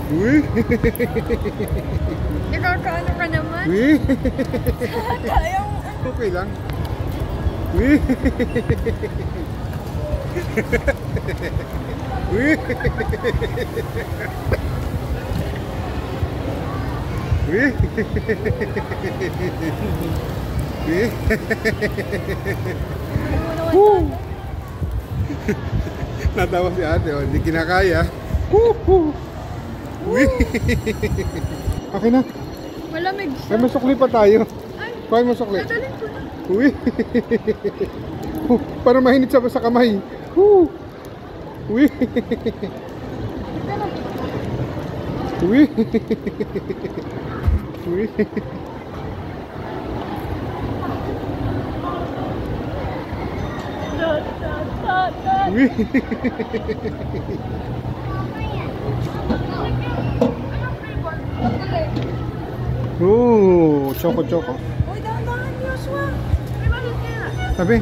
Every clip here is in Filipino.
Uy! Nakakaano ka naman? Uy! Kaya mo. Okay lang. Uy! Uy! Uy! Uy! Woo! Natawa si ate, oh. Hindi kinakaya. Woo! Uy! Okay na. Malamig siya. Ay, masukli pa tayo. Ay, Kuhain mo sukli. dadalhin ko na. Uy! Para mahinit sa kamay. Woo! Uy! Uy! Uy! Uy! Oh, choco. Uy, dahan-dahan, Joshua. Sabi?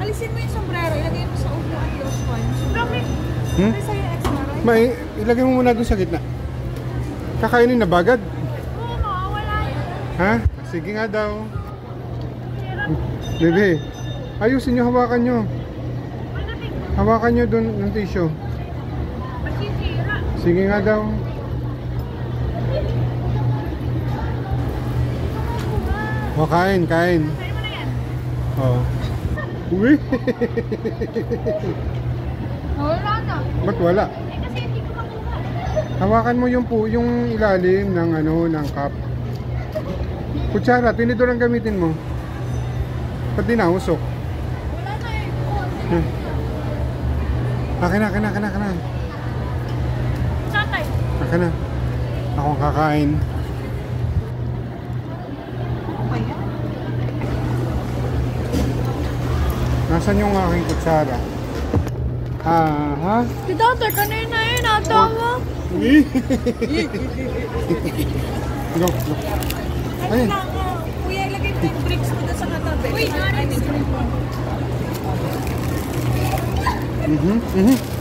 Alisin mo yung sombrero. Ilagay mo sa upuan, Joshua. Bakit? Hmm? May sa'yo extra, right? May, ilagay mo muna doon sa gitna. Kakainin na bagad. Oo, mawawala yun. Ha? Sige nga daw. Bebe, ayusin nyo, hawakan nyo. Hawakan nyo doon ng tissue. Masisira. Sige nga daw. O, kain. Sa'yo mo na yan. O. Uy! Wala na. Ba't wala? Eh, kasi hindi ko makuha. Hawakan mo yung ilalim ng ng cup. Kutsara, tinidor ang gamitin mo. Ba't di nausok? Wala na eh. Akin na. Tatay. Akin na. Ako ang kakain. Ano yan? Nasaan yung aking kutsara? Ha? Si tatay, kanina eh, natawa. Uy! Go. Ayun. Kuya, ilagay mo yung bricks mo doon sa katabi. Uy,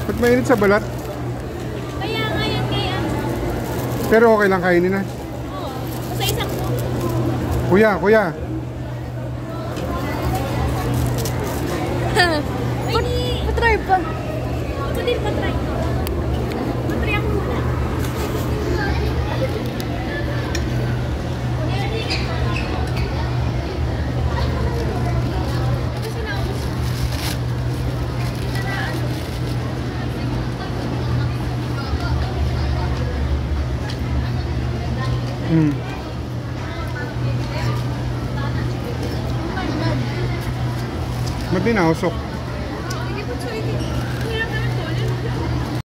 Ba't mainit sa balat? Kaya nga yan kaya. Pero okay lang kainin na. Oo. Sa isang mo. Kuya. Patry pa. Ito din patry. Patry ako muna. Ba't di nausok?